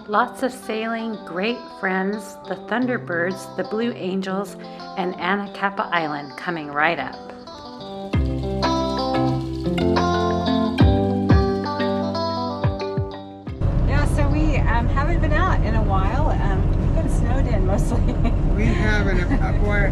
Lots of sailing, great friends, the Thunderbirds, the Blue Angels, and Anacapa Island coming right up. Yeah, so we haven't been out in a while. We've been snowed in mostly. We haven't. Boy,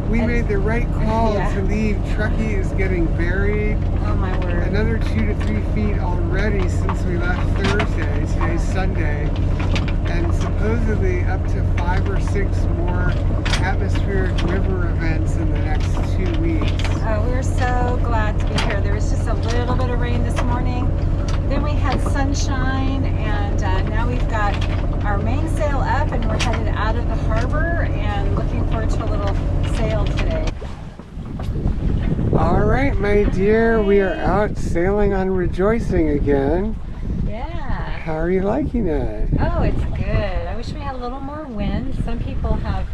we made the right call to leave. Truckee is getting buried. Oh my word. Another 2 to 3 feet already since we left Thursday. Today's Sunday. And supposedly up to 5 or 6 more atmospheric river events in the next 2 weeks. Oh, we're so glad to be here. There was just a little bit of rain this morning. Then we had sunshine, and now we've got our mainsail up and we're headed out of the harbor and looking forward to a little sail today. All right, my dear, we are out sailing on Rejoicing again. Yeah. How are you liking it? Oh, it's good. I wish we had a little more wind. Some people have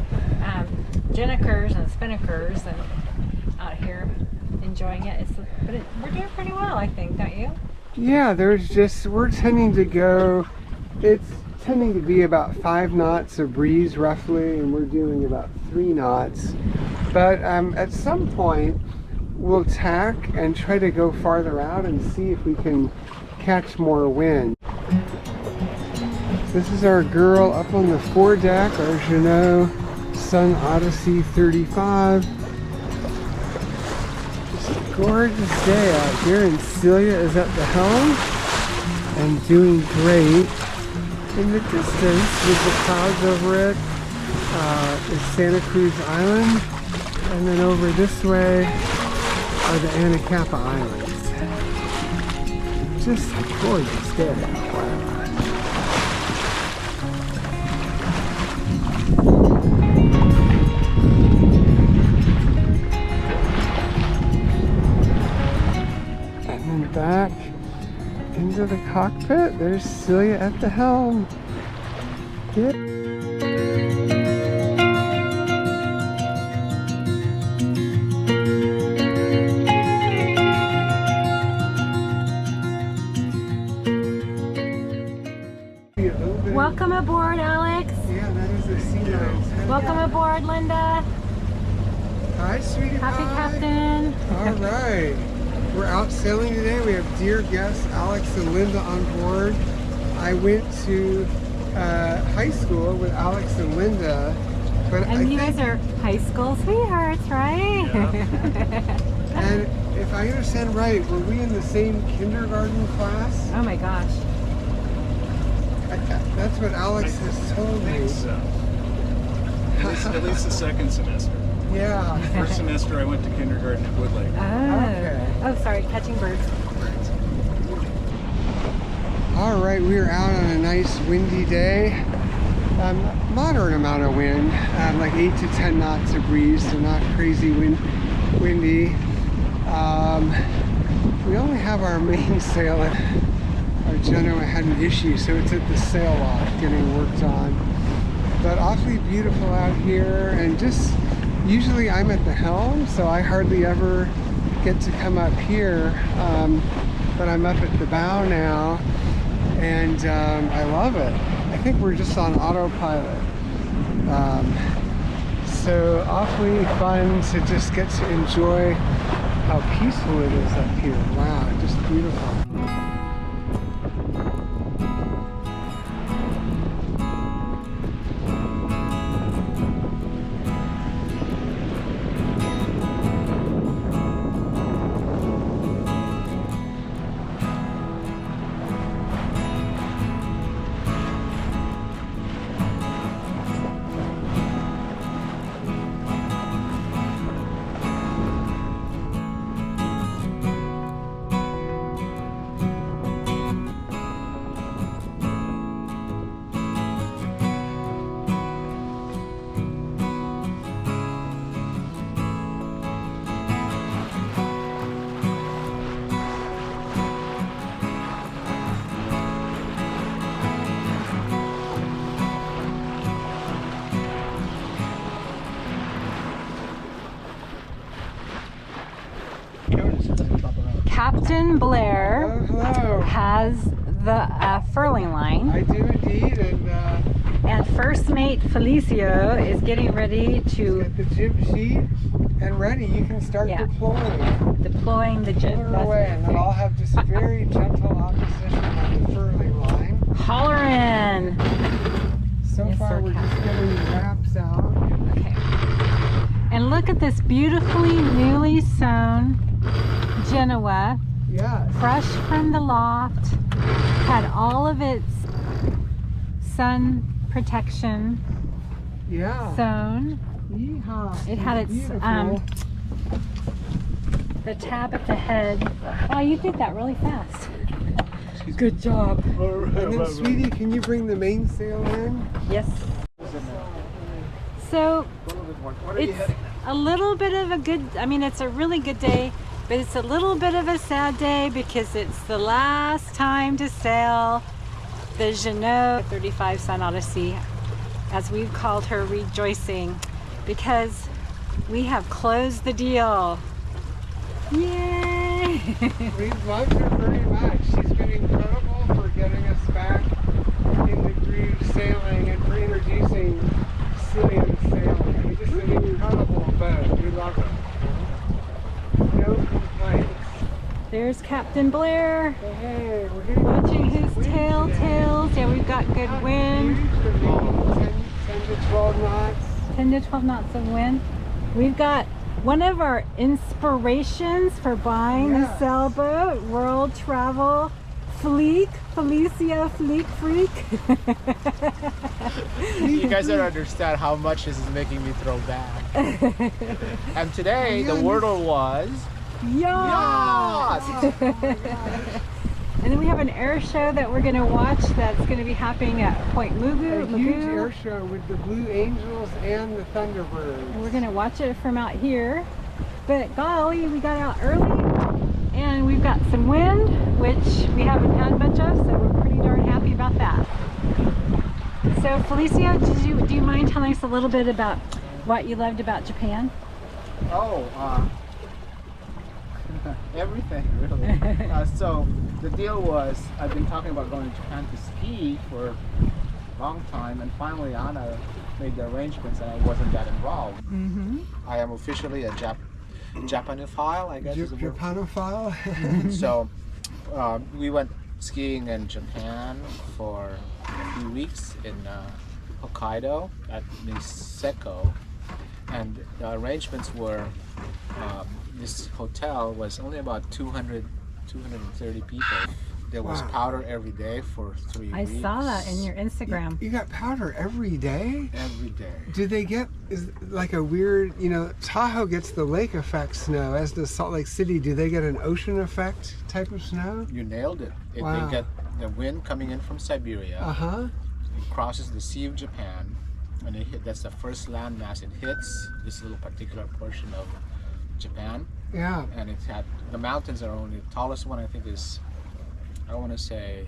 Jennikers and spinnakers and out here enjoying it. We're doing pretty well, I think, don't you? Yeah, we're tending to go, it's tending to be about 5 knots of breeze roughly, and we're doing about 3 knots. But at some point, we'll tack and try to go farther out and see if we can catch more wind. This is our girl up on the foredeck, our Jeanneau Sun Odyssey 35. Gorgeous day out here, and Celia is at the helm and doing great. In the distance with the clouds over it is Santa Cruz Island, and then over this way are the Anacapa Islands. Just a gorgeous day. Back into the cockpit. There's Celia at the helm. Welcome aboard, Alex. Yeah, that is the sea lions. Welcome aboard, Linda. Hi, sweetie Happy pie. Captain. All right. We're out sailing today. We have dear guests Alex and Linda on board. I went to high school with Alex and Linda. And you guys are high school sweethearts, right? Yeah. And if I understand right, were we in the same kindergarten class? Oh my gosh. That's what Alex has told me. I think so. At least the second semester. Yeah. First semester I went to kindergarten at Woodlake. Oh. Okay. Oh, sorry, catching birds. All right, we are out on a nice windy day. Moderate amount of wind, like 8 to 10 knots of breeze, so not crazy windy. We only have our mainsail, our Jeanneau had an issue, so it's at the sail loft getting worked on. But awfully beautiful out here, and just usually I'm at the helm, so I hardly ever get to come up here, but I'm up at the bow now, and I love it. I think we're just on autopilot. So awfully fun to just get to enjoy how peaceful it is up here. Wow, just beautiful. Captain Blair Oh, hello. has the furling line. I do indeed, And first mate Felicio is getting ready to get the jib sheet and ready. You can start deploying. deploying the jib. Pull her away, and then I'll have just very gentle opposition on the furling line. Hollering. So Yes, far, sir, we're just Captain. getting the wraps out. Okay. And look at this beautifully newly sewn Genoa, Yes. fresh from the loft, had all of its sun protection Yeah. sewn. Yeehaw. It had its Beautiful. the tab at the head. Oh, you did that really fast. Good job. And then, sweetie, can you bring the mainsail in? Yes. So it's a little bit of a good, I mean, it's a really good day, but it's a little bit of a sad day because it's the last time to sail the Jeanneau 35 Sun Odyssey, as we've called her, rejoicing, because we have closed the deal. Yay! We loved her very much. She's been incredible for getting us back in the groove sailing and for introducing Cillian sailing. It's just an incredible boat. We love her. No complaints. There's Captain Blair Hey, we're getting watching his wind tails. Yeah, we've got good today. wind. Huge, 10 to 12 knots. 10 to 12 knots of wind. We've got one of our inspirations for buying a Yes. sailboat, world travel, Felicia Fleek Freak. You guys don't understand how much this is making me throw back. And today the word was Yacht! yacht. And then we have an air show that we're going to watch that's going to be happening at Point Mugu. A huge air show with the Blue Angels and the Thunderbirds. And we're going to watch it from out here. But golly, we got out early and we've got some wind, which we haven't had much of, so we're pretty darn happy about that. So Felicia, do you mind telling us a little bit about what you loved about Japan? Oh, everything really. So the deal was, I've been talking about going to Japan to ski for a long time, and finally Anna made the arrangements and I wasn't that involved. Mm-hmm. I am officially a Japanophile, I guess is the word. Japanophile. So we went skiing in Japan for a few weeks in Hokkaido at Niseko, and the arrangements were this hotel was only about 230 people. There was Wow. powder every day for 3 I weeks. saw that in your Instagram. You got powder every day? Every day. Do they get is like a weird, Tahoe gets the lake effect snow, as does Salt Lake City. Do they get an ocean effect type of snow? You nailed it. Wow. They get the wind coming in from Siberia. Uh-huh. It crosses the Sea of Japan, and that's the first landmass it hits, this little particular portion of Japan. Yeah. And the mountains are only, the tallest one I think is, I want to say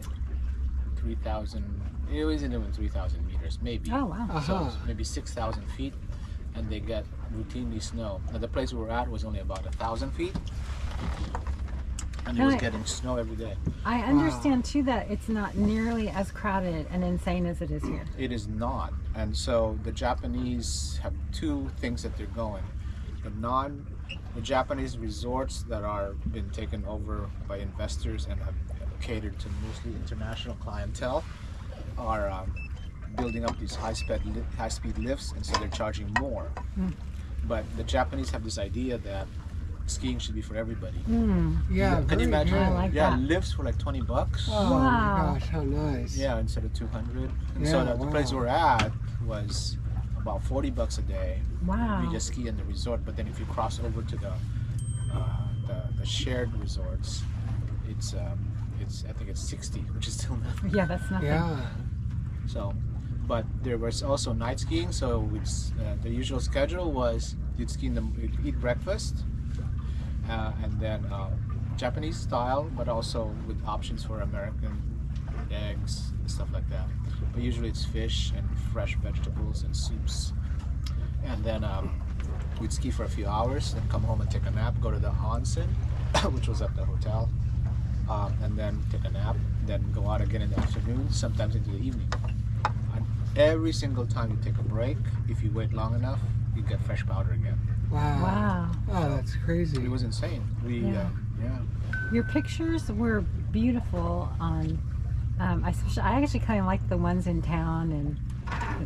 3,000, it isn't even 3,000 meters, maybe. Oh, wow. Uh-huh. So maybe 6,000 feet, and they get routinely snow. Now the place we were at was only about 1,000 feet, and it was Right. getting snow every day. I understand too that it's not nearly as crowded and insane as it is here. It is not. And so the Japanese have two things that they're going. The Japanese resorts that are been taken over by investors and have catered to mostly international clientele are building up these high-speed lifts, and so they're charging more. But the Japanese have this idea that skiing should be for everybody. Yeah. Can very you imagine? good. I like yeah, that. lifts for like $20. Oh Wow. my gosh, how nice. Yeah, instead of 200. And Yeah, so the place wow. we're at was about $40 a day. Wow. You just ski in the resort, but then if you cross over to the shared resorts, it's I think it's 60, which is still nothing. Yeah, that's nothing. Yeah. So, but there was also night skiing. So the usual schedule was you'd you'd eat breakfast, and then Japanese style, but also with options for American eggs and stuff like that. But usually it's fish and fresh vegetables and soups, and then we'd ski for a few hours, then come home and take a nap, go to the onsen, which was at the hotel, and then take a nap, then go out again in the afternoon, sometimes into the evening. And every single time you take a break, if you wait long enough, you get fresh powder again. Wow. Wow. Oh, that's crazy. It was insane. Yeah. Your pictures were beautiful on, I actually kind of liked the ones in town, and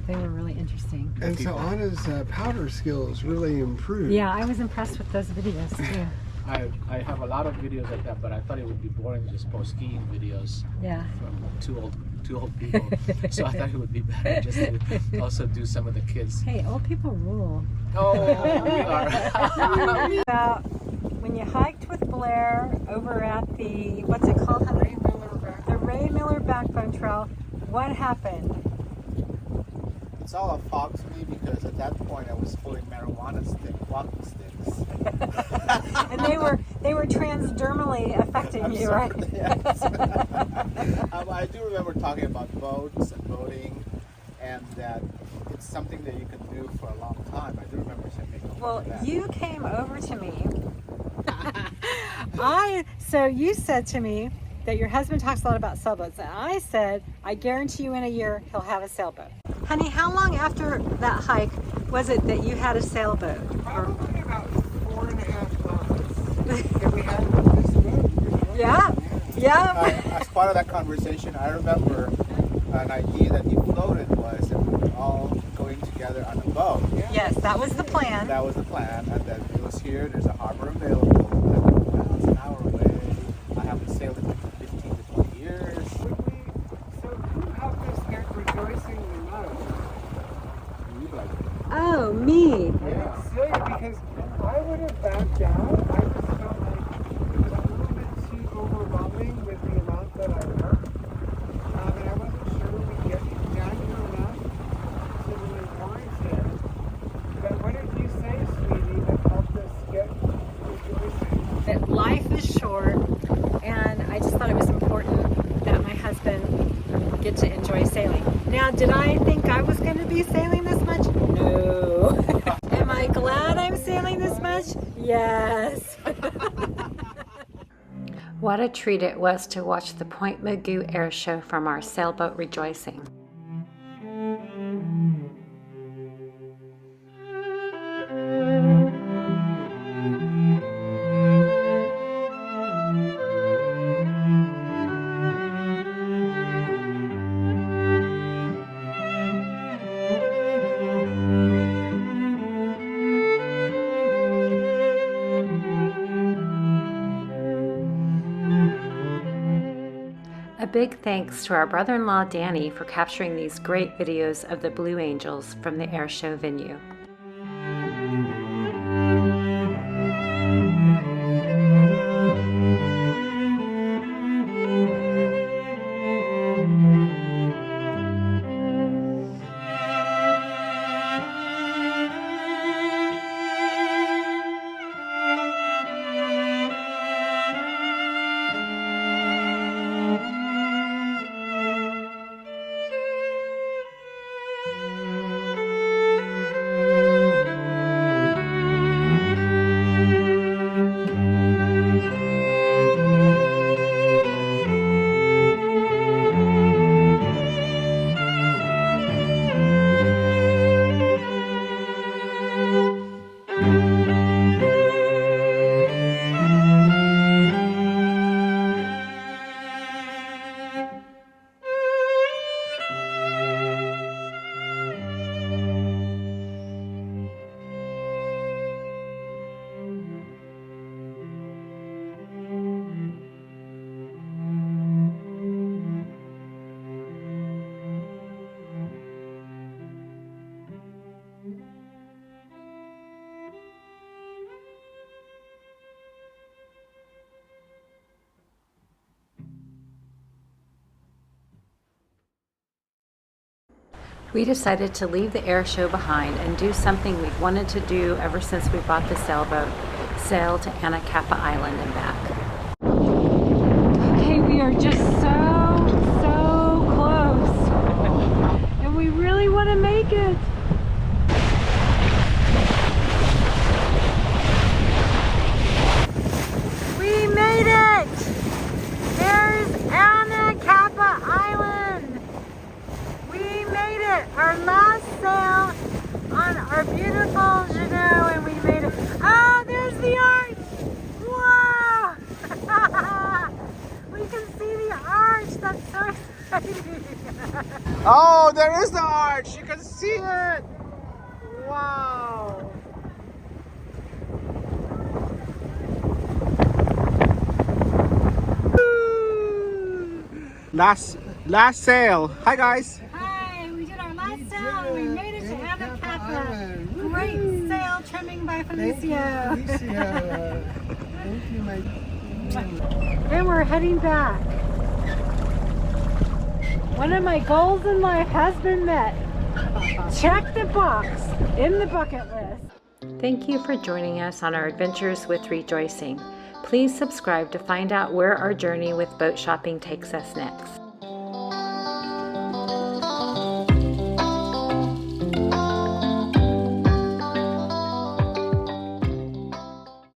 they were really interesting. And so Anna's powder skills really improved. Yeah, I was impressed with those videos too. I have a lot of videos like that, but I thought it would be boring to just post skiing videos Yeah. from two old people. So I thought it would be better just to also do some of the kids. Hey, old people rule. Oh, we are. About when you hiked with Blair over at the, what's it called, honey? The Ray Miller Backbone Trail. What happened? It's all a fog to me because at that point I was holding marijuana walking sticks. And they were transdermally affecting I'm you, sorry, right? yes. I do remember talking about boats and boating, and that it's something that you can do for a long time. I do remember something. Well, you came over to me. So you said to me that your husband talks a lot about sailboats, and I said, I guarantee you in a year he'll have a sailboat. Honey, how long after that hike was it that you had a sailboat? Probably about 4.5 months. And we had this boat. Yeah. As part of that conversation, I remember an idea that he floated was that we were all going together on a boat. Yes, that was the plan. That was the plan, and then it was here. There's a harbor available. Now it's an hour away. I haven't sailed it for 15 to 20 years. So who helped us get rejoicing the most? You like Oh, me. Yeah. Celia, because I would have backed out. I just felt like it was a little bit too overwhelming with the amount that I worked. And I wasn't sure we'd get it done enough to really warrant it. But what did you say, sweetie, that helped us get rejoicing? That life is short, and I just thought it was important that my husband get to enjoy sailing. Now, did I think I was going to be sailing this much? No. Am I glad I'm sailing this much? Yes. What a treat it was to watch the Point Mugu air show from our sailboat rejoicing. A big thanks to our brother-in-law Danny for capturing these great videos of the Blue Angels from the air show venue. We decided to leave the air show behind and do something we've wanted to do ever since we bought the sailboat, sail to Anacapa Island and back. Okay, we are just so close. And we really want to make it. We made it! Oh, there is the arch. You can see it. Wow. Last sail. Hi guys. Hi, we did our last sail. We made it to Anacapa. Great sail trimming by Felicio. Thank you, my. And we're heading back. One of my goals in life has been met. Check the box in the bucket list. Thank you for joining us on our adventures with Rejoicing. Please subscribe to find out where our journey with boat shopping takes us next.